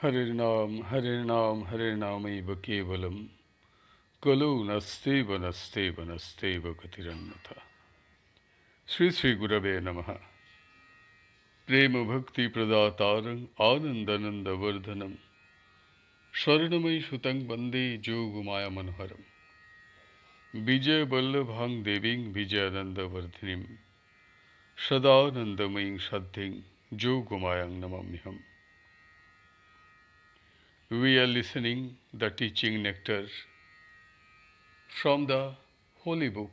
Harinam, Harinam, Harinamaiva Kevalam, Kalu Nasteva Nasteva Nasteva Gatirannatha. Sri Gurave Namaha. Prema Bhakti Pradatarang Anandananda Vardhanam Sharanamai Shutang Bande Jogumaya Manoharam Vijay Vallabhang Deving Vijayananda Vardhinim Sadanandamaying Shaddhing Jogumayang Namamyam. We are listening the teaching nectar from the holy book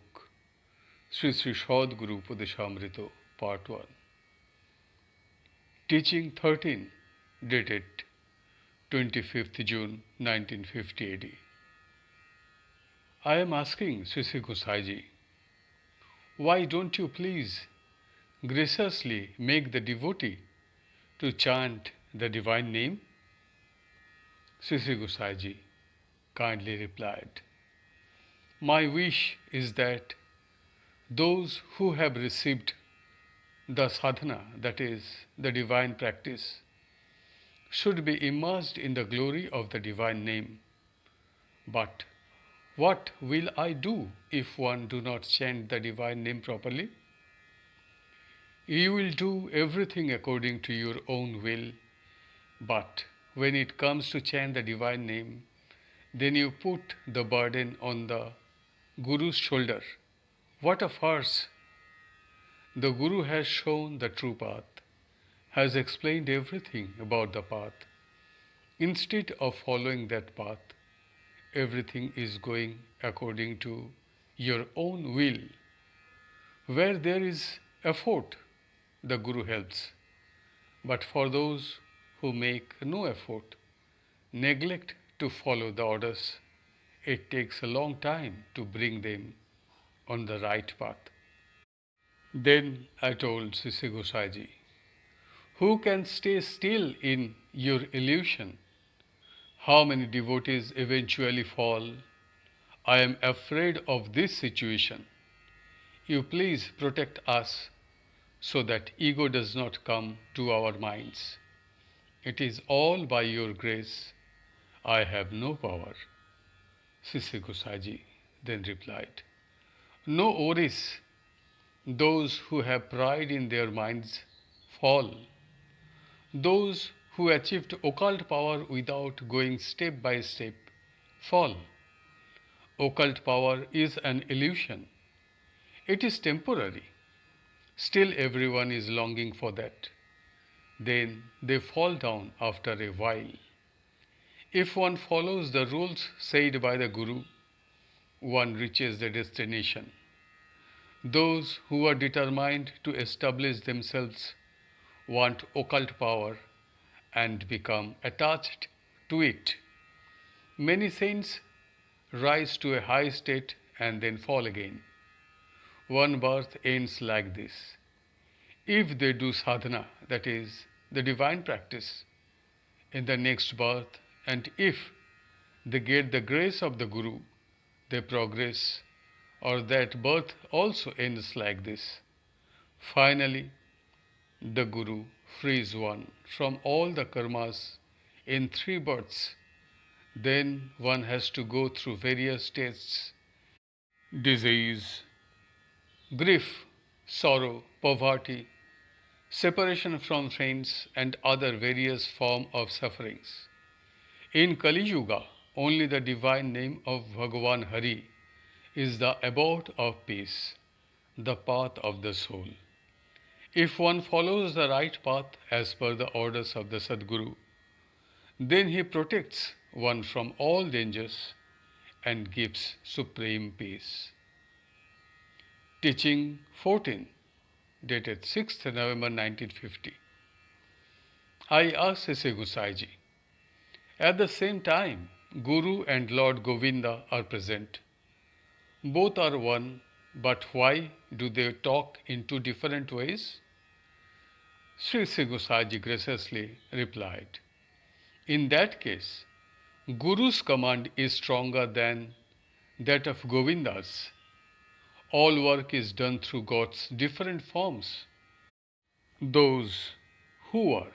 Sri Sadguru Upadeshamrita Part 1. Teaching 13 dated 25th June 1950 AD. I am asking Sri Gosaiji, why don't you please graciously make the devotee to chant the divine name? Sri Gosaiji kindly replied, my wish is that those who have received the sadhana, that is, the divine practice, should be immersed in the glory of the divine name. But what will I do if one do not chant the divine name properly? You will do everything according to your own will, but when it comes to chant the divine name, then you put the burden on the Guru's shoulder. What a farce! The Guru has shown the true path, has explained everything about the path. Instead of following that path, everything is going according to your own will. Where there is effort, the Guru helps. But for those who make no effort, neglect to follow the orders, it takes a long time to bring them on the right path. Then I told Sri Gosaiji, who can stay still in your illusion? How many devotees eventually fall? I am afraid of this situation. You please protect us so that ego does not come to our minds. It is all by your grace. I have no power. Sri Gosaiji then replied, no worries. Those who have pride in their minds fall. Those who achieved occult power without going step by step fall. Occult power is an illusion. It is temporary. Still everyone is longing for that. Then they fall down after a while. If one follows the rules said by the Guru, one reaches the destination. Those who are determined to establish themselves want occult power and become attached to it. Many saints rise to a high state and then fall again. One birth ends like this. If they do sadhana, that is, the divine practice, in the next birth, and if they get the grace of the Guru, they progress, or that birth also ends like this. Finally, the Guru frees one from all the karmas in 3 births. Then one has to go through various tests: disease, grief, sorrow, poverty, separation from friends, and other various forms of sufferings. In Kali Yuga, only the divine name of Bhagavan Hari is the abode of peace, the path of the soul. If one follows the right path as per the orders of the Sadguru, then he protects one from all dangers and gives supreme peace. Teaching 14, dated 6th November 1950. I asked Sri Gosaiji, at the same time, Guru and Lord Govinda are present. Both are one, but why do they talk in 2 different ways? Sri Gosaiji graciously replied, in that case, Guru's command is stronger than that of Govinda's. All work is done through God's different forms. Those who are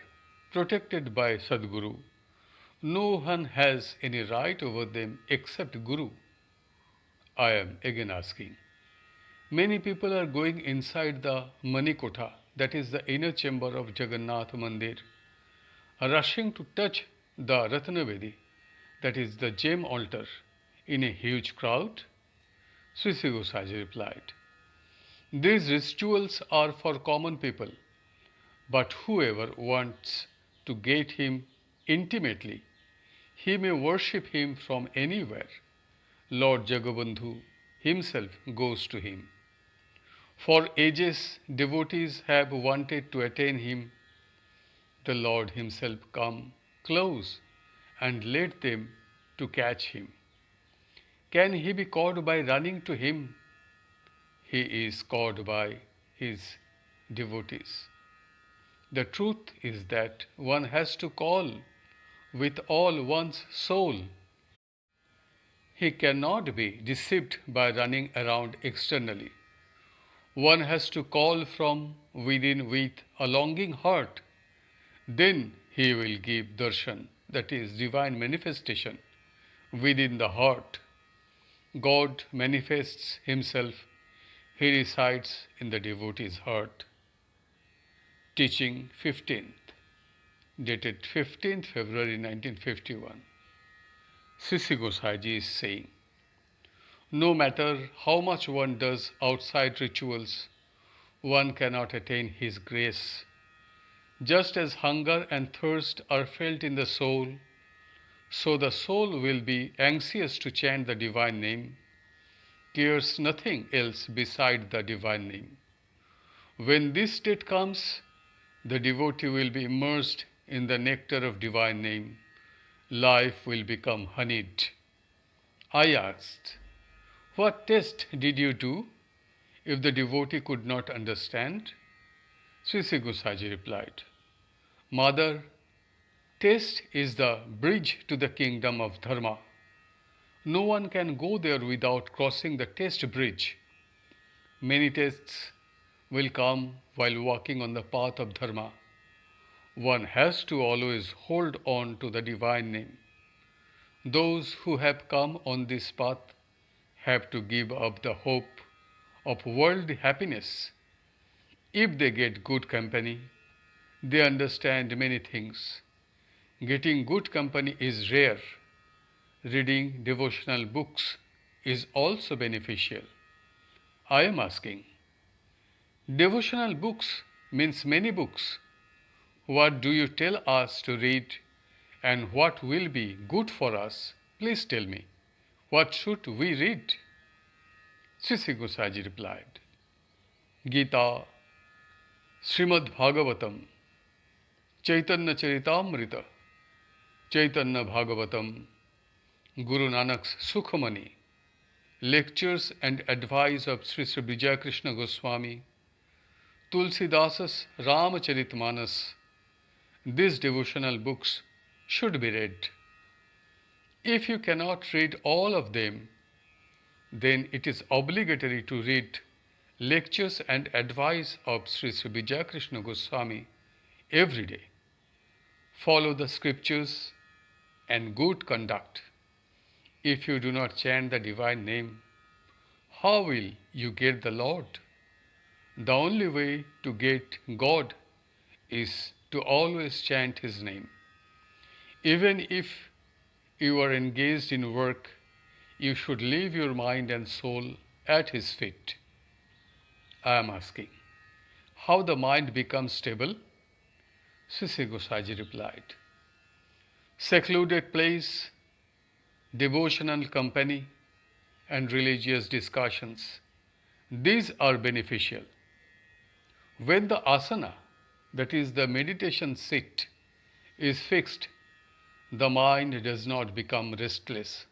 protected by Sadguru No one has any right over them except Guru. I am again asking. Many people are going inside the Manikotha, that is the inner chamber of Jagannath Mandir, rushing to touch the Ratnavedi, that is the gem altar, in a huge crowd. Sri Gosaiji replied, these rituals are for common people, but whoever wants to get him intimately, he may worship him from anywhere. Lord Jagabandhu himself goes to him. For ages, devotees have wanted to attain him. The Lord himself come close and led them to catch him. Can he be caught by running to him? He is caught by his devotees. The truth is that one has to call with all one's soul. He cannot be deceived by running around externally. One has to call from within with a longing heart. Then he will give darshan, that is divine manifestation, within the heart. God manifests himself. He resides in the devotee's heart. Teaching 15th, dated 15th February 1951. Sri Gosaiji is saying, no matter how much one does outside rituals, one cannot attain his grace. Just as hunger and thirst are felt in the soul, so the soul will be anxious to chant the divine name, cares nothing else beside the divine name. When this state comes, the devotee will be immersed in the nectar of divine name. Life will become honeyed. I asked, what test did you do if the devotee could not understand? Sri Gosaiji replied, Mother, test is the bridge to the kingdom of Dharma. No one can go there without crossing the test bridge. Many tests will come while walking on the path of Dharma. One has to always hold on to the divine name. Those who have come on this path have to give up the hope of worldly happiness. If they get good company, they understand many things. Getting good company is rare. Reading devotional books is also beneficial. I am asking, devotional books means many books. What do you tell us to read and what will be good for us? Please tell me. What should we read? Sri Gosaiji replied, Gita, Srimad Bhagavatam, Chaitanya Charitamrita, Chaitanya Bhagavatam, Guru Nanak's Sukhamani, lectures and advice of Sri Sri Vijaya Krishna Goswami, Tulsidasa's Ramacharitmanas. These devotional books should be read. If you cannot read all of them, then it is obligatory to read lectures and advice of Sri Sri Vijaya Krishna Goswami every day. Follow the scriptures and good conduct. If you do not chant the divine name, how will you get the Lord? The only way to get God is to always chant His name. Even if you are engaged in work, you should leave your mind and soul at His feet. I am asking, how the mind becomes stable? Sri Gosaiji replied, secluded place, devotional company, and religious discussions. These are beneficial. When the asana, that is the meditation seat, is fixed, the mind does not become restless.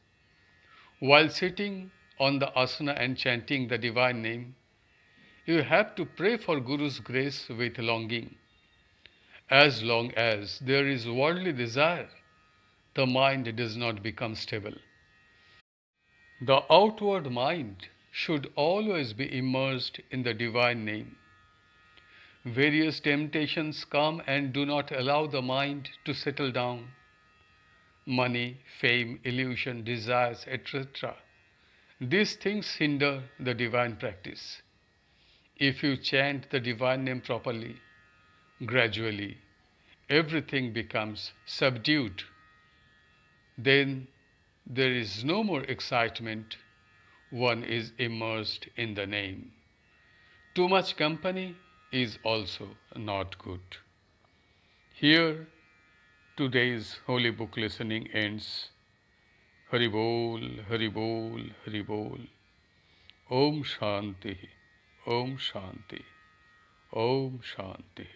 While sitting on the asana and chanting the divine name, you have to pray for Guru's grace with longing. As long as there is worldly desire, the mind does not become stable. The outward mind should always be immersed in the divine name. Various temptations come and do not allow the mind to settle down. money, fame, illusion, desires, etc. These things hinder the divine practice. If you chant the divine name properly, gradually, everything becomes subdued. Then there is no more excitement. One is immersed in the name. Too much company is also not good. Here, today's holy book listening ends. Hari Bol, Hari Bol, Hari Bol. Om Shanti, Om Shanti, Om Shanti.